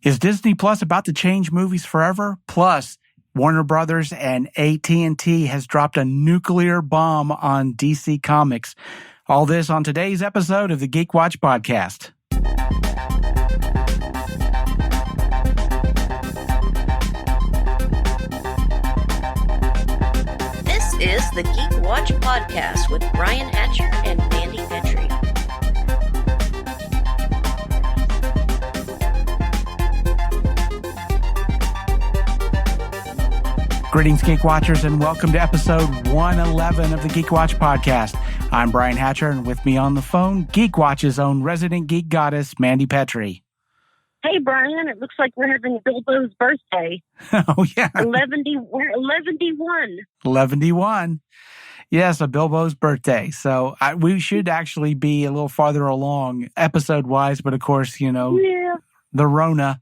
Is Disney Plus about to change movies forever? Plus, Warner Brothers and AT&T has dropped a nuclear bomb on DC Comics. All this on today's episode of the Geek Watch podcast. This is the Geek Watch podcast with Brian Hatcher and Mandy Petrie. Greetings, Geek Watchers, and welcome to episode 111 of the Geek Watch podcast. I'm Brian Hatcher, and with me on the phone, Geek Watch's own resident geek goddess, Mandy Petrie. Hey, Brian, it looks like we're having Bilbo's birthday. Oh, yeah. We're 11-1. 11-1. Yes, a Bilbo's birthday. So we should actually be a little farther along episode-wise, but of course, you know, the Rona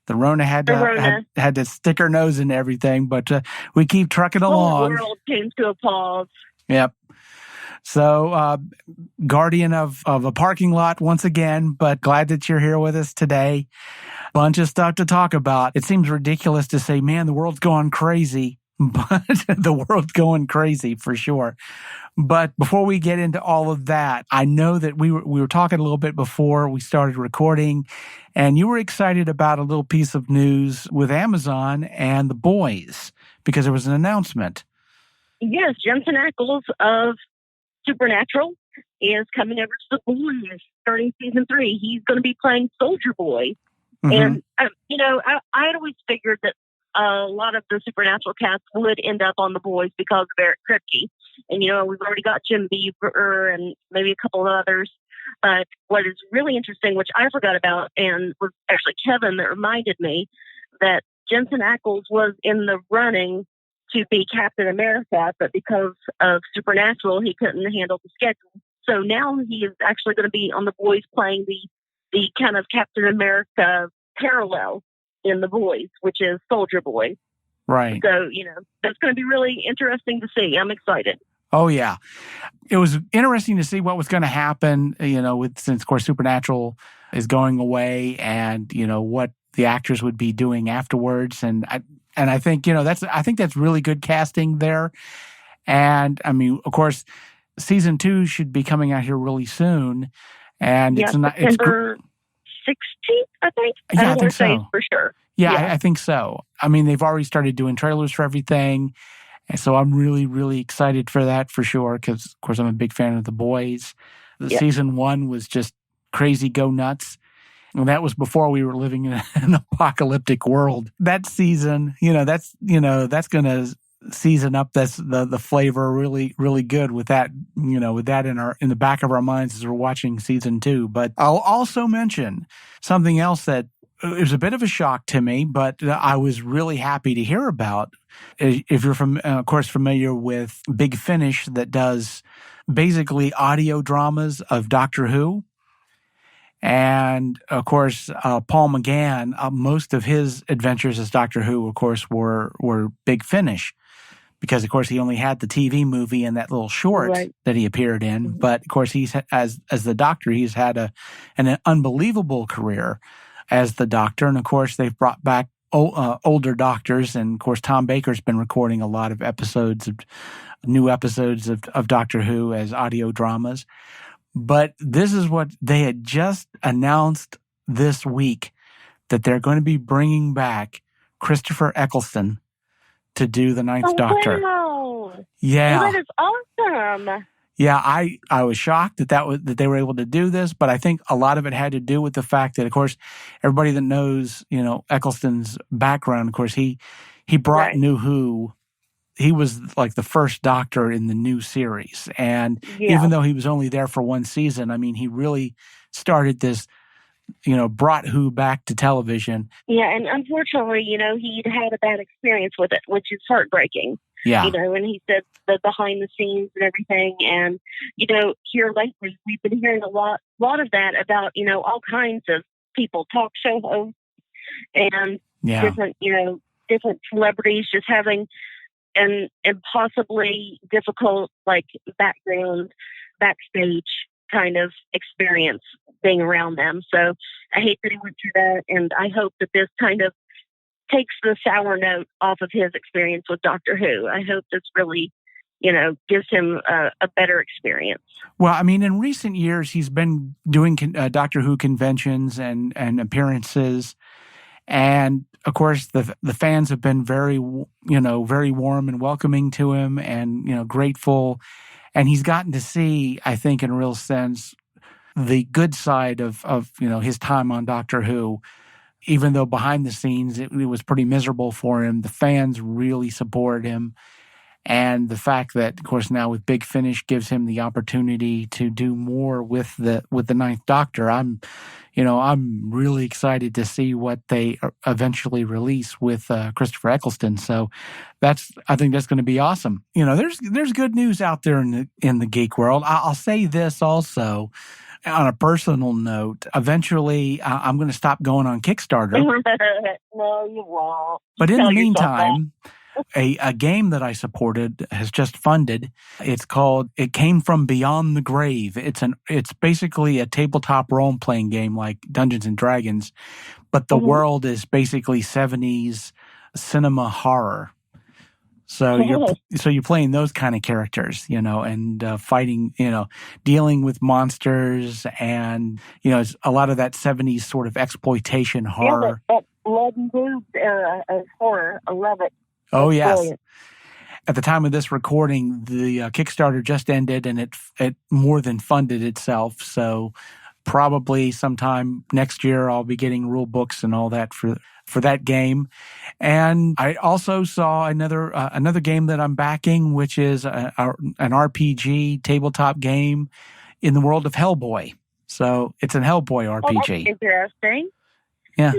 had to stick her nose in everything, but we keep trucking along. The world came to a pause. Yep. So, guardian of a parking lot once again, but glad that you're here with us today. Bunch of stuff to talk about. It seems ridiculous to say, man, the world's going crazy, but the world's going crazy for sure. But before we get into all of that, I know that we were talking a little bit before we started recording, and you were excited about a little piece of news with Amazon and The Boys because there was an announcement. Yes, Jensen Ackles of Supernatural is coming over to The Boys starting season 3. He's going to be playing Soldier Boy. Mm-hmm. And, I had always figured that a lot of the Supernatural cast would end up on The Boys because of Eric Kripke. And, we've already got Jim Beaver and maybe a couple of others. But what is really interesting, which I forgot about, and was actually Kevin that reminded me, that Jensen Ackles was in the running to be Captain America, but because of Supernatural, he couldn't handle the schedule. So now he is actually going to be on The Boys playing the kind of Captain America parallel in The Boys, which is Soldier Boy. Right. So, that's going to be really interesting to see. I'm excited. Oh, yeah. It was interesting to see what was going to happen, since, of course, Supernatural is going away and, what the actors would be doing afterwards. And I think, that's really good casting there. And, I mean, of course, season 2 should be coming out here really soon. And September 16th, I think. Yeah, I think so. For sure. Yeah, I think so. I mean, they've already started doing trailers for everything. And so I'm really, really excited for that for sure because, of course, I'm a big fan of The Boys. Season 1 was just crazy, go nuts. And that was before we were living in an apocalyptic world. That season, that's going to season up the flavor really, really good with that, with that in the back of our minds as we're watching season 2. But I'll also mention something else that it was a bit of a shock to me, but I was really happy to hear about. If you're of course, familiar with Big Finish that does basically audio dramas of Doctor Who. And, of course, Paul McGann, most of his adventures as Doctor Who, of course, were Big Finish. Because, of course, he only had the TV movie and that little short that he appeared in. Mm-hmm. But, of course, he's as the Doctor, he's had an unbelievable career as the Doctor. And, of course, they've brought back older Doctors. And, of course, Tom Baker's been recording a lot of new episodes of Doctor Who as audio dramas. But this is what they had just announced this week, that they're going to be bringing back Christopher Eccleston to do the Ninth Doctor. Wow. Yeah. Oh, that is awesome. Yeah, I was shocked that they were able to do this, but I think a lot of it had to do with the fact that, of course, everybody that knows, Eccleston's background, of course, he brought New Who. He was like the first Doctor in the new series. And even though he was only there for one season, I mean, he really started this, brought Who back to television. Yeah, and unfortunately, he'd had a bad experience with it, which is heartbreaking. Yeah. And he said the behind the scenes and everything. And, here lately, we've been hearing a lot of that about, all kinds of people, talk show hosts and different celebrities just having an impossibly difficult, background backstage kind of experience being around them. So I hate that he went through that, and I hope that this kind of takes the sour note off of his experience with Doctor Who. I hope this really, gives him a better experience. Well, I mean, in recent years, he's been doing Doctor Who conventions and appearances. And of course, the fans have been very warm and welcoming to him and, grateful. And he's gotten to see, I think, in a real sense, the good side of his time on Doctor Who. Even though behind the scenes it was pretty miserable for him, the fans really supported him. And the fact that, of course, now with Big Finish gives him the opportunity to do more with the Ninth Doctor. I'm really excited to see what they eventually release with Christopher Eccleston. So I think that's going to be awesome. There's good news out there in the geek world. I'll say this also. On a personal note, eventually I'm going to stop going on Kickstarter. No, you won't. But in the meantime, a game that I supported has just funded. It Came From Beyond the Grave. It's basically a tabletop role-playing game like Dungeons and Dragons, but the world is basically 70s cinema horror. So you're playing those kind of characters, and fighting, dealing with monsters, and it's a lot of that 70s sort of exploitation horror. Yeah, that blood and boobs horror. I love it. Oh, yes. Brilliant. At the time of this recording, the Kickstarter just ended, and it more than funded itself. So probably sometime next year, I'll be getting rule books and all that for that game. And I also saw another game that I'm backing, which is an RPG tabletop game in the world of Hellboy. So it's an Hellboy RPG. Oh, that's interesting. Yeah.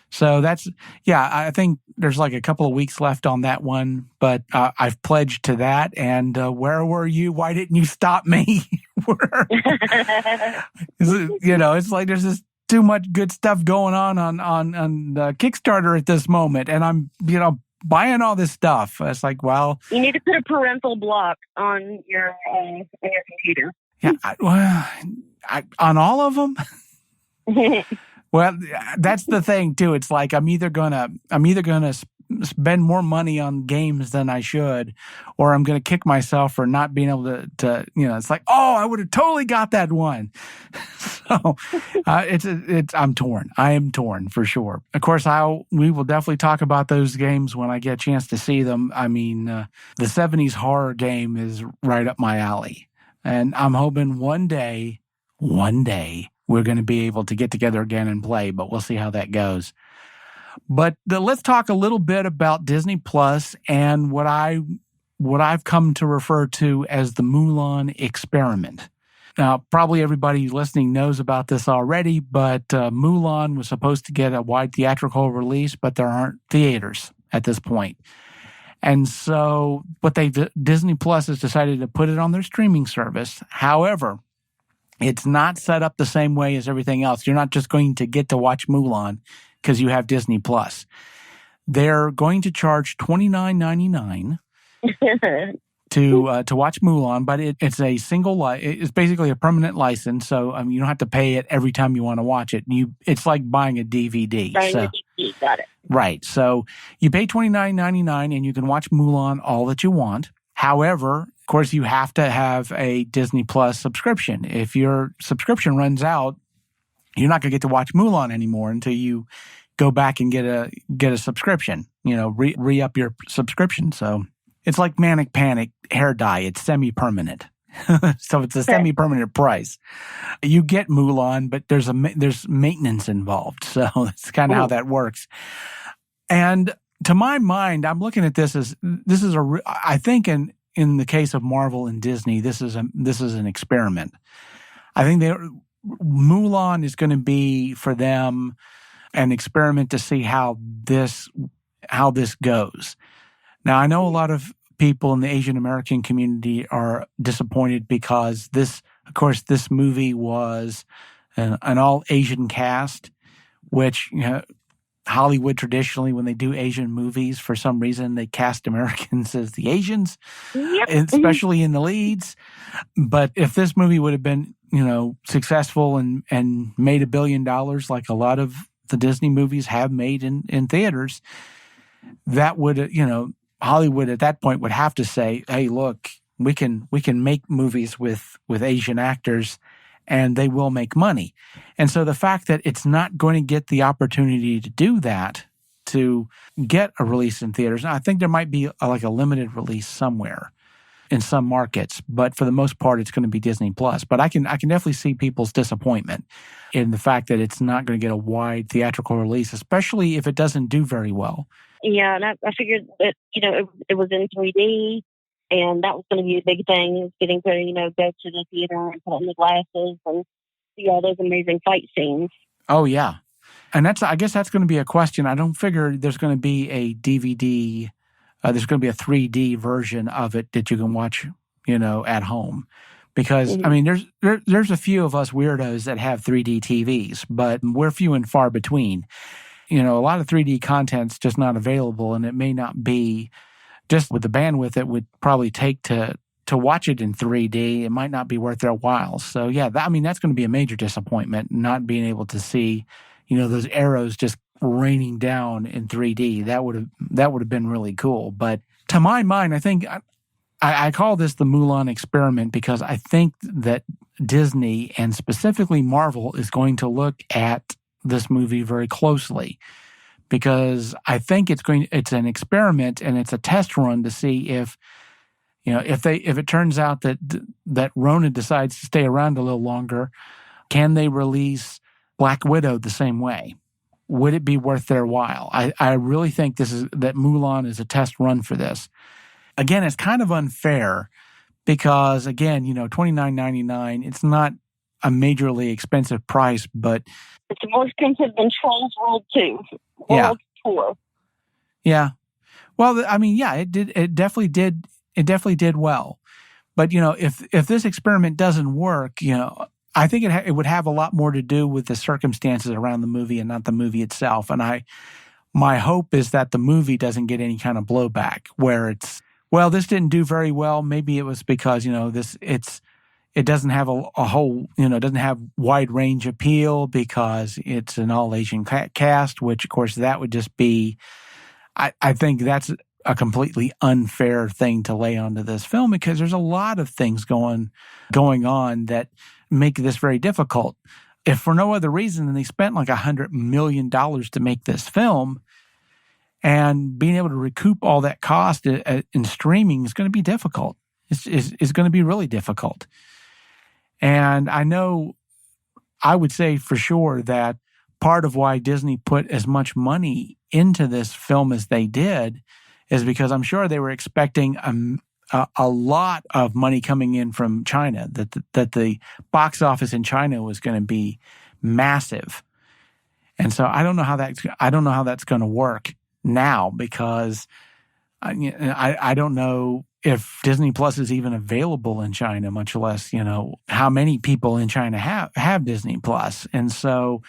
So I think there's like a couple of weeks left on that one, but I've pledged to that. And where were you? Why didn't you stop me? It's like there's just too much good stuff going on Kickstarter at this moment. And I'm, buying all this stuff. It's like, well, you need to put a parental block on your computer. Yeah. On all of them. Well, that's the thing too. It's like I'm either gonna spend more money on games than I should, or I'm gonna kick myself for not being able to. It's like, oh, I would have totally got that one. So I'm torn. I am torn for sure. Of course, we will definitely talk about those games when I get a chance to see them. I mean, the 70s horror game is right up my alley, and I'm hoping one day. We're going to be able to get together again and play, but we'll see how that goes. But let's talk a little bit about Disney Plus and what I've come to refer to as the Mulan Experiment. Now, probably everybody listening knows about this already, but Mulan was supposed to get a wide theatrical release, but there aren't theaters at this point. And so Disney Plus has decided to put it on their streaming service. However, it's not set up the same way as everything else. You're not just going to get to watch Mulan because you have Disney Plus. They're going to charge $29.99 to watch Mulan, but it's a single. It's basically a permanent license, so you don't have to pay it every time you want to watch it. It's like buying a DVD. A DVD, got it. Right. So you pay $29.99 and you can watch Mulan all that you want. However, of course, you have to have a Disney Plus subscription. If your subscription runs out, you're not going to get to watch Mulan anymore until you go back and get a subscription. Re-up your subscription. So it's like Manic Panic hair dye. It's semi-permanent. So it's a semi-permanent price. You get Mulan, but there's maintenance involved. So that's kind of how that works. And to my mind, I'm looking at this as I think in the case of Marvel and Disney, this is an experiment. I think Mulan is going to be for them an experiment to see how this goes. Now, I know a lot of people in the Asian American community are disappointed because this movie was an all Asian cast, which Hollywood traditionally, when they do Asian movies, for some reason they cast Americans as the Asians, especially in the leads. But if this movie would have been successful and made $1 billion like a lot of the Disney movies have made in theaters, that would, Hollywood at that point would have to say, hey, look, we can make movies with Asian actors and they will make money. And so the fact that it's not going to get the opportunity to do that, to get a release in theaters, I think there might be a limited release somewhere in some markets, but for the most part, it's going to be Disney Plus. But I can definitely see people's disappointment in the fact that it's not going to get a wide theatrical release, especially if it doesn't do very well. Yeah, and I figured that it was in 3D, and that was going to be a big thing, getting to go to the theater and put on the glasses and see all those amazing fight scenes. Oh yeah, and I guess that's going to be a question. I don't figure there's going to be a DVD. There's going to be a 3D version of it that you can watch, at home. Because, I mean, there's a few of us weirdos that have 3D TVs, but we're few and far between. A lot of 3D content's just not available, and it may not be just with the bandwidth it would probably take to watch it in 3D. It might not be worth their while. So, yeah, that's going to be a major disappointment, not being able to see, those arrows just raining down in 3D. That would have been really cool. But to my mind, I think I call this the Mulan Experiment because I think that Disney and specifically Marvel is going to look at this movie very closely, because I think it's an experiment and it's a test run to see if it turns out that Ronan decides to stay around a little longer, can they release Black Widow the same way? Would it be worth their while? I really think that Mulan is a test run for this. Again, it's kind of unfair because, again, $29.99, it's not a majorly expensive price, but it's more expensive than Trolls World 2. World Tour. Yeah. Well, I mean, yeah, it definitely did well. But, if this experiment doesn't work, I think it would have a lot more to do with the circumstances around the movie and not the movie itself. And my hope is that the movie doesn't get any kind of blowback where it's, well, this didn't do very well. Maybe it was because, it doesn't have a whole, doesn't have wide range appeal because it's an all Asian cast, which of course that would just be, I think that's a completely unfair thing to lay onto this film because there's a lot of things going on that make this very difficult. If for no other reason than they spent like $100 million to make this film, and being able to recoup all that cost in streaming is going to be difficult. It's going to be really difficult. And I know I would say for sure that part of why Disney put as much money into this film as they did is because I'm sure they were expecting a lot of money coming in from China, that the box office in China was going to be massive. And so I don't know how that's going to work now because I don't know if Disney Plus is even available in China, much less, how many people in China have Disney Plus. And so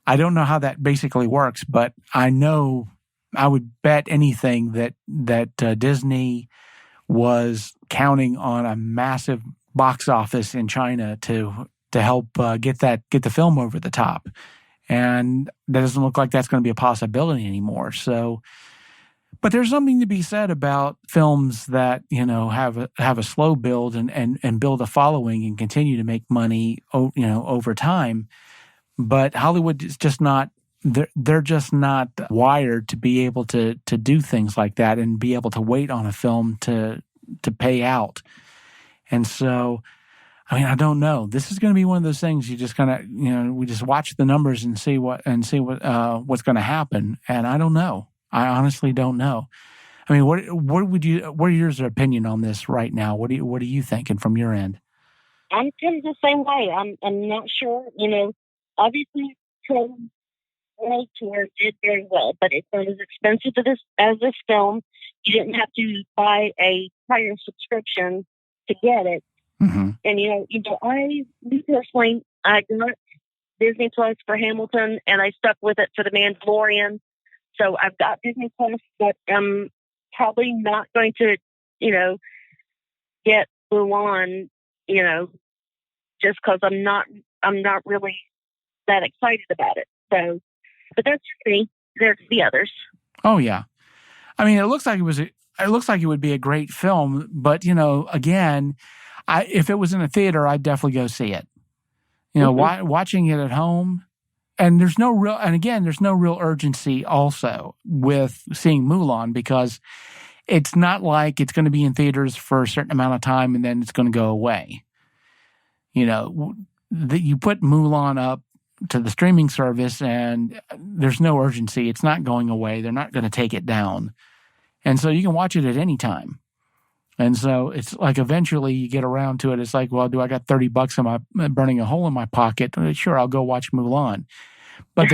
I don't know how that basically works, but I know I would bet anything that Disney was counting on a massive box office in China to help get the film over the top. And that doesn't look like that's going to be a possibility anymore. So, but there's something to be said about films that, have a slow build and build a following and continue to make money, over time. But Hollywood is just not, they're just not wired to be able to do things like that and be able to wait on a film to pay out. And so, I mean, I don't know. This is going to be one of those things you just kind of, we just watch the numbers and see what's going to happen. And I don't know. I honestly don't know. I mean, what are your opinion on this right now? What are you thinking from your end? I'm kind of the same way. I'm not sure. Obviously, Trolls World Tour did very well, but it's not as expensive as this film. You didn't have to buy a prior subscription to get it. Mm-hmm. And me personally, I got Disney Plus for Hamilton, and I stuck with it for The Mandalorian. So I've got Disney Plus, but I'm probably not going to, get Mulan, just because I'm not really that excited about it. So, but that's just me. There's the others. Oh yeah, I mean, it looks like it would be a great film, but again, if it was in a theater, I'd definitely go see it. Watching it at home, and there's no real urgency also with seeing Mulan, because it's not like it's going to be in theaters for a certain amount of time and then it's going to go away. You put Mulan up to the streaming service and there's no urgency. It's not going away. They're not going to take it down. And so you can watch it at any time. And so it's like eventually you get around to it. It's like, well, do I got $30 burning a hole in my pocket? Sure, I'll go watch Mulan. But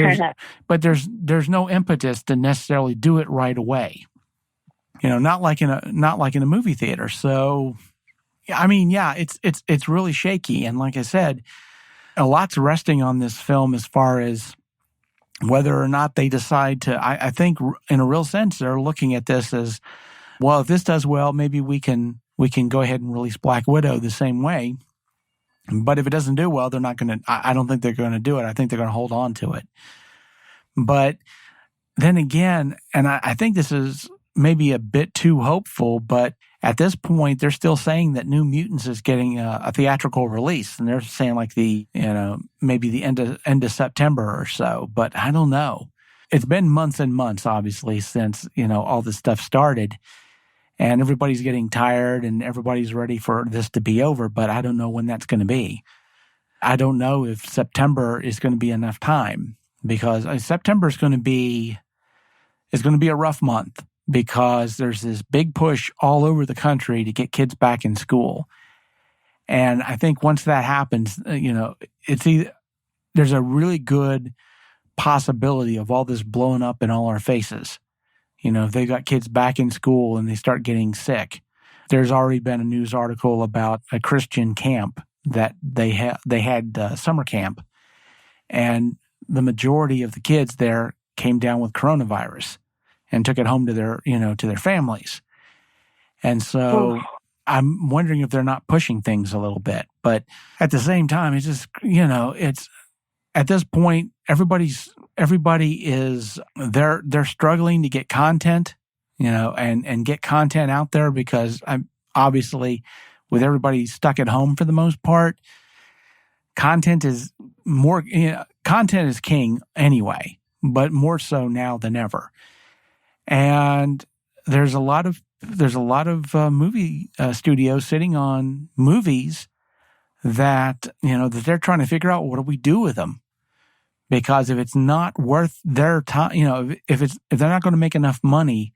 there's no impetus to necessarily do it right away. Not like in a movie theater. So, I mean, yeah, it's really shaky. And like I said, a lot's resting on this film as far as whether or not they decide to. I think in a real sense they're looking at this as, well, if this does well, maybe we can go ahead and release Black Widow the same way. But if it doesn't do well, they're not going to. I don't think they're going to do it. I think they're going to hold on to it. But then again, and I think this is maybe a bit too hopeful, but at this point, they're still saying that New Mutants is getting a theatrical release, and they're saying like maybe the end of September or so. But I don't know. It's been months and months, obviously, since all this stuff started. And everybody's getting tired and everybody's ready for this to be over, but I don't know when that's going to be. I don't know if September is going to be enough time, because September is going to be a rough month, because there's this big push all over the country to get kids back in school. And I think once that happens, there's a really good possibility of all this blowing up in all our faces. If they got kids back in school and they start getting sick. There's already been a news article about a Christian camp that they had summer camp, and the majority of the kids there came down with coronavirus and took it home to their families. And so I'm wondering if they're not pushing things a little bit. But at the same time, it's just, it's at this point, everybody is they're struggling to get content, and get content out there, because I'm obviously, with everybody stuck at home for the most part, content is king anyway, but more so now than ever. And there's a lot of movie studios sitting on movies that that they're trying to figure out, what do we do with them? Because if it's not worth their time, if they're not going to make enough money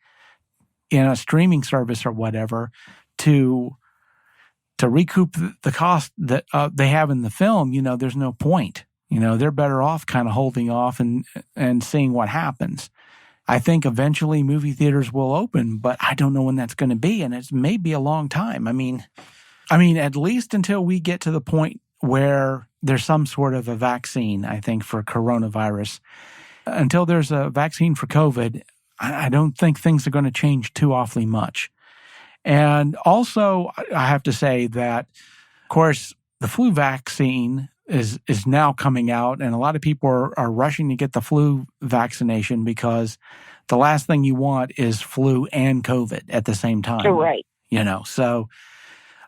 in a streaming service or whatever to recoup the cost that they have in the film, there's no point. They're better off kind of holding off and seeing what happens. I think eventually movie theaters will open, but I don't know when that's going to be, and it may be a long time. I mean, at least until we get to the point where there's some sort of a vaccine, I think, for coronavirus. Until there's a vaccine for COVID, I don't think things are going to change too awfully much. And also, I have to say that, of course, the flu vaccine is now coming out, and a lot of people are rushing to get the flu vaccination, because the last thing you want is flu and COVID at the same time. You're right. So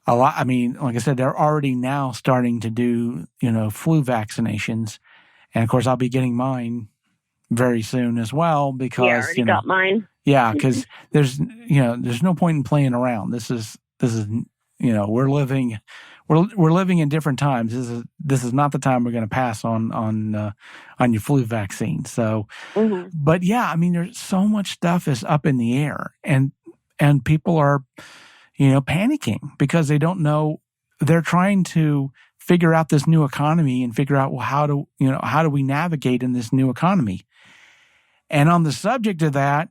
a lot. I mean, like I said, they're already now starting to do flu vaccinations, and of course, I'll be getting mine very soon as well, because I already got mine. Yeah, because there's no point in playing around. This is we're living in different times. This is not the time we're going to pass on your flu vaccine. So, But yeah, I mean, there's so much stuff is up in the air, and people are panicking because they don't know. They're trying to figure out this new economy and figure out, well, how do we navigate in this new economy? And on the subject of that,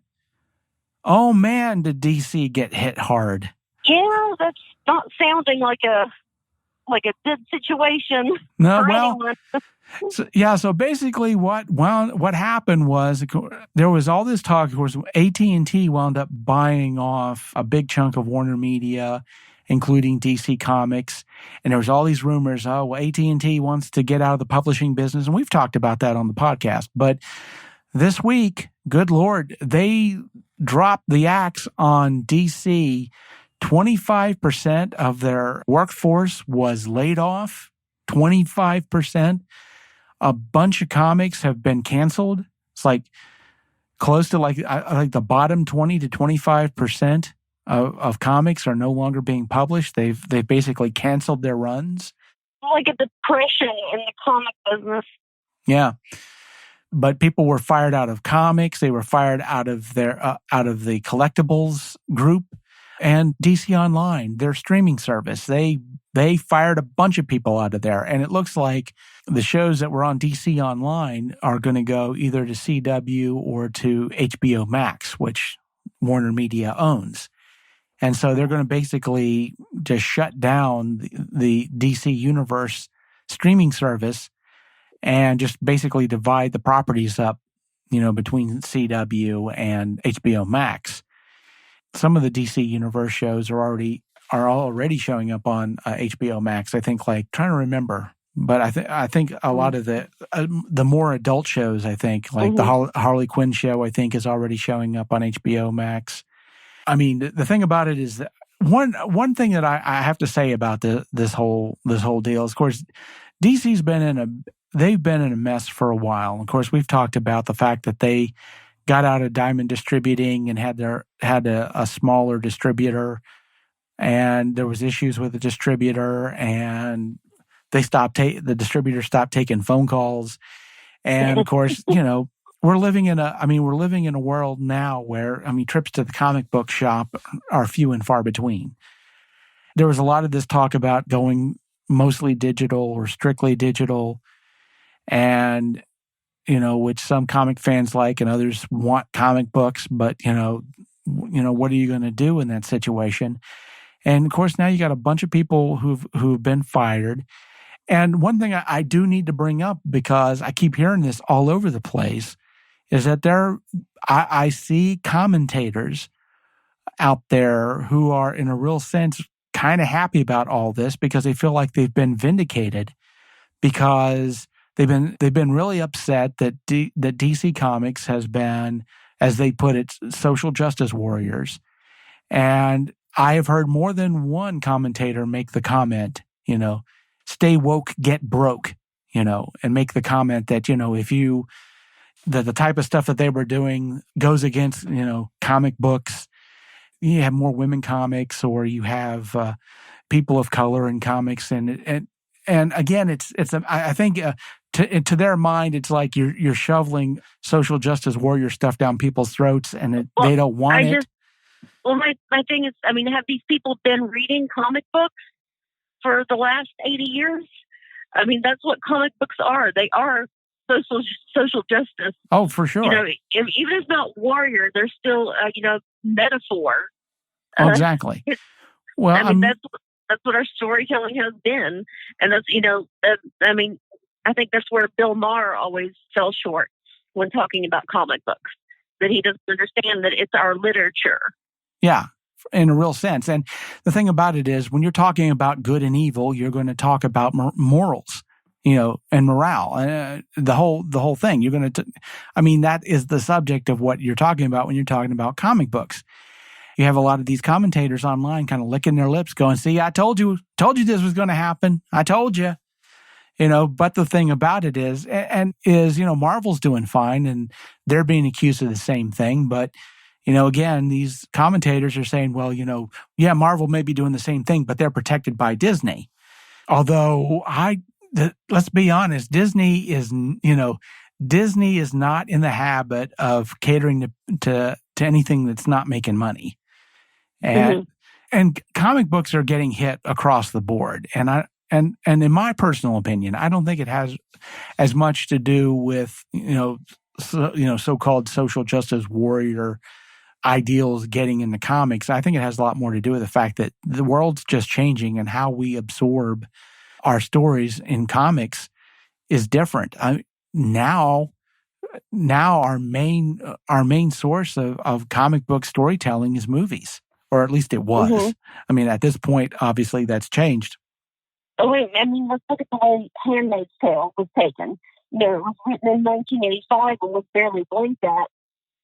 oh man, did DC get hit hard? Yeah, that's not sounding like a good situation. No, well, so basically what happened was there was all this talk. Of course, AT&T wound up buying off a big chunk of Warner Media, including DC Comics. And there was all these rumors, oh, well, AT&T wants to get out of the publishing business. And we've talked about that on the podcast. But this week, good Lord, they dropped the axe on DC. 25% of their workforce was laid off. 25%. A bunch of comics have been canceled. It's like close to like the bottom 20 to 25% of comics are no longer being published. They've basically canceled their runs. Like a depression in the comic business. Yeah. But people were fired out of comics. They were fired out of their out of the collectibles group, and DC Online, their streaming service. They fired a bunch of people out of there, and it looks like the shows that were on DC Online are going to go either to CW or to HBO Max, which Warner Media owns. And so they're going to basically just shut down the DC Universe streaming service and just basically divide the properties up, between CW and HBO Max. Some of the DC Universe shows are already showing up on HBO Max. I think, trying to remember, but I think a lot of the more adult shows, I think, like the Harley Quinn show, I think is already showing up on HBO Max. I mean, the thing about it is that one thing that I have to say about this whole deal is, of course, DC's been in a mess for a while. Of course, we've talked about the fact that they got out of Diamond Distributing and had a smaller distributor, and there was issues with the distributor, and the distributor stopped taking phone calls, and of course, we're living in a world now where trips to the comic book shop are few and far between. There was a lot of this talk about going mostly digital or strictly digital, and which some comic fans like and others want comic books, but what are you going to do in that situation? And of course, now you got a bunch of people who've been fired. And one thing I do need to bring up, because I keep hearing this all over the place, is that I see commentators out there who are, in a real sense, kind of happy about all this because they feel like they've been vindicated, because they've been really upset that that DC Comics has been, as they put it, social justice warriors. And I have heard more than one commentator make the comment, stay woke, get broke, and make the comment that, that the type of stuff that they were doing goes against, comic books. You have more women comics, or you have people of color in comics, and again, I think to their mind, it's like you're shoveling social justice warrior stuff down people's throats, and they don't want it. My thing is, have these people been reading comic books for the last 80 years? That's what comic books are. They are social justice. Oh, for sure. Even if it's not warrior, they're still, metaphor. Oh, exactly. Well, that's what our storytelling has been. And that's, I think that's where Bill Maher always fell short when talking about comic books, that he doesn't understand that it's our literature. Yeah, in a real sense. And the thing about it is, when you're talking about good and evil, you're going to talk about morals, and morale, the whole thing. You're going to, that is the subject of what you're talking about when you're talking about comic books. You have a lot of these commentators online kind of licking their lips going, see, I told you this was going to happen. I told you. But the thing about it is, Marvel's doing fine and they're being accused of the same thing. But, again, these commentators are saying, well, Marvel may be doing the same thing, but they're protected by Disney. Although let's be honest, Disney is not in the habit of catering to anything that's not making money. And comic books are getting hit across the board. And in my personal opinion, I don't think it has as much to do with, so-called social justice warrior ideals getting into comics. I think it has a lot more to do with the fact that the world's just changing, and how we absorb our stories in comics is different. Now our main source of comic book storytelling is movies. or at least it was. Mhm. I mean, at this point, obviously that's changed. Oh, wait, I mean, let's look at the way Handmaid's Tale was taken. You know, it was written in 1985 and was barely blinked at.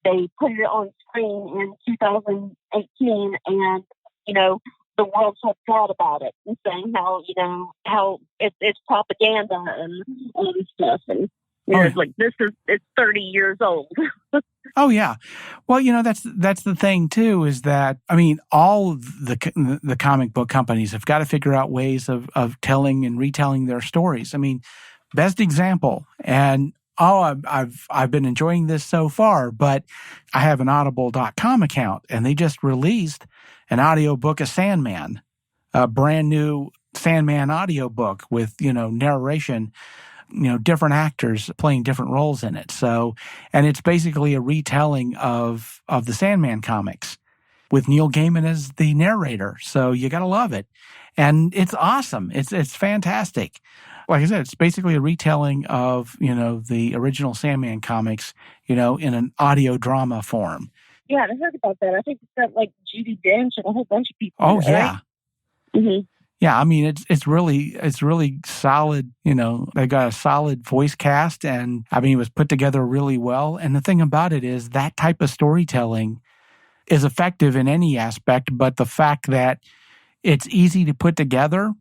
They put it on screen in 2018, and, you know, the world flipped out about it and saying how, you know, how it's propaganda and all this stuff. And, you know, it's like, it's 30 years old. Oh, yeah. Well, you know, that's the thing, too, is that, I mean, all of the comic book companies have got to figure out ways of telling and retelling their stories. I mean, best example, and I've been enjoying this so far, but I have an audible.com account, and they just released an audiobook of Sandman, a brand new Sandman audiobook with, you know, narration, you know, different actors playing different roles in it. So, and it's basically a retelling of the Sandman comics with Neil Gaiman as the narrator. So you got to love it. And it's awesome. It's fantastic. Like I said, it's basically a retelling of, you know, the original Sandman comics, you know, in an audio drama form. Yeah, I heard about that. I think it's got like Judi Dench and a whole bunch of people. Oh, yeah. Right? Mm-hmm. Yeah, I mean, it's really solid. You know, they got a solid voice cast, and I mean, it was put together really well. And the thing about it is that type of storytelling is effective in any aspect, but the fact that it's easy to put together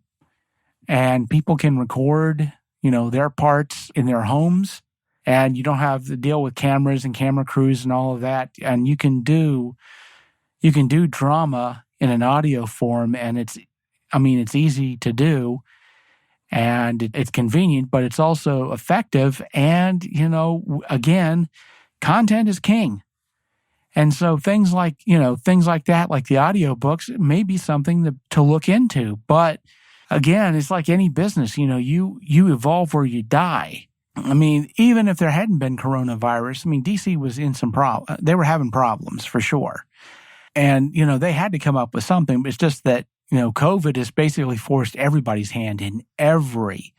and people can record, you know, their parts in their homes, and you don't have to deal with cameras and camera crews and all of that, and you can do drama in an audio form, and it's easy to do, and it's convenient, but it's also effective. And, you know, again, content is king. And so things like that, like the audiobooks, may be something to look into. But again, it's like any business, you know, you evolve or you die. I mean, even if there hadn't been coronavirus, I mean, DC was in some they were having problems for sure. And, you know, they had to come up with something. It's just that, you know, COVID has basically forced everybody's hand in every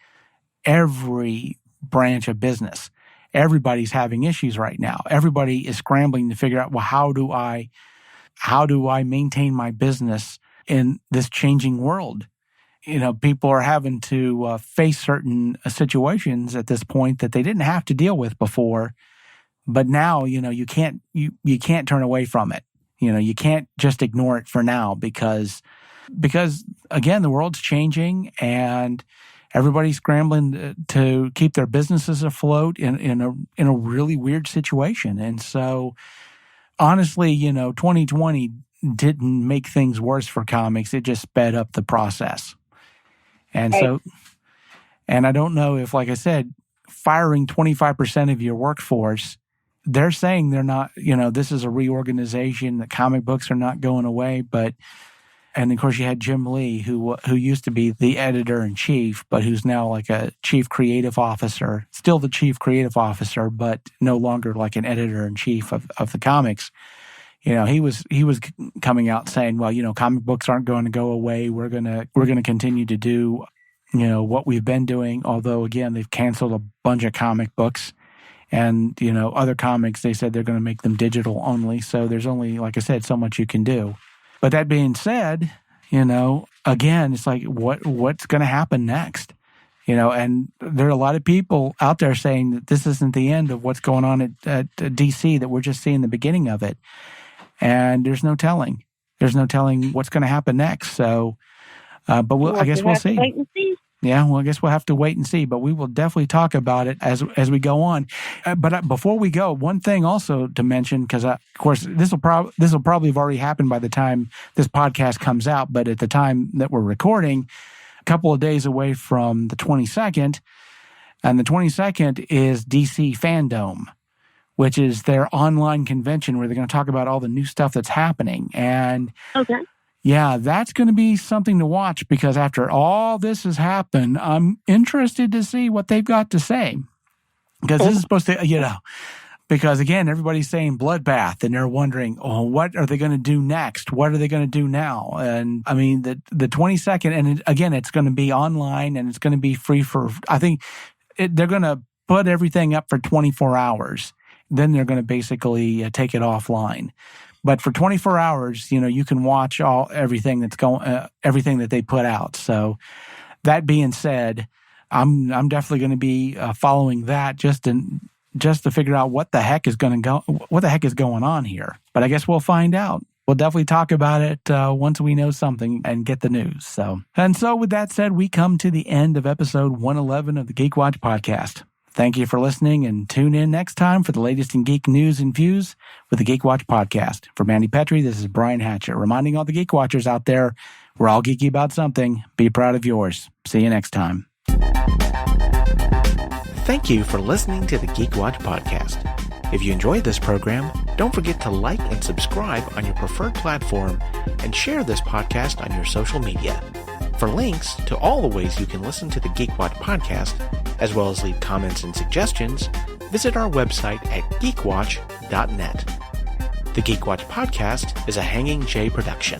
branch of business. Everybody's having issues right now. Everybody is scrambling to figure out, well, how do I maintain my business in this changing world? You know, people are having to face certain situations at this point that they didn't have to deal with before. But now, you know, you can't turn away from it. You know, you can't just ignore it for now because again, the world's changing and everybody's scrambling to keep their businesses afloat in a really weird situation. And so, honestly, you know, 2020 didn't make things worse for comics. It just sped up the process. And so, and I don't know if, like I said, firing 25% of your workforce, they're saying they're not, you know, this is a reorganization, the comic books are not going away, but, and of course you had Jim Lee, who used to be the editor-in-chief, but who's now like a chief creative officer, still the chief creative officer, but no longer like an editor-in-chief of the comics. You know, he was coming out saying, well, you know, comic books aren't going to go away. We're going to continue to do, you know, what we've been doing. Although, again, they've canceled a bunch of comic books. And, you know, other comics, they said they're going to make them digital only. So there's only, like I said, so much you can do. But that being said, you know, again, it's like, what's going to happen next? You know, and there are a lot of people out there saying that this isn't the end of what's going on at DC, that we're just seeing the beginning of it. And there's no telling. There's no telling what's going to happen next. So, but I guess we'll see. Wait and see. Yeah, well, I guess we'll have to wait and see, but we will definitely talk about it as we go on. But before we go, one thing also to mention, because of course this will probably have already happened by the time this podcast comes out, but at the time that we're recording, a couple of days away from the 22nd, and the 22nd is DC Fandome, which is their online convention where they're going to talk about all the new stuff that's happening. And okay. Yeah, that's going to be something to watch, because after all this has happened, I'm interested to see what they've got to say. Because this is supposed to, you know, because again, everybody's saying bloodbath, and they're wondering, oh, what are they going to do next? What are they going to do now? And I mean, the 22nd, and again, it's going to be online and it's going to be free for, I think they're going to put everything up for 24 hours. Then they're going to basically take it offline. But for 24 hours, you can watch everything that they put out. So that being said, I'm definitely going to be following that just to figure out what the heck is going on here. But I guess we'll find out. We'll definitely talk about it once we know something and get the news. So with that said, we come to the end of episode 111 of the Geek Watch podcast. Thank you for listening, and tune in next time for the latest in geek news and views with the Geek Watch podcast. For Mandy Petrie, this is Brian Hatcher, reminding all the Geek Watchers out there, we're all geeky about something. Be proud of yours. See you next time. Thank you for listening to the Geek Watch podcast. If you enjoyed this program, don't forget to like and subscribe on your preferred platform and share this podcast on your social media. For links to all the ways you can listen to the Geek Watch podcast, as well as leave comments and suggestions, visit our website at geekwatch.net. The Geek Watch podcast is a Hanging J production.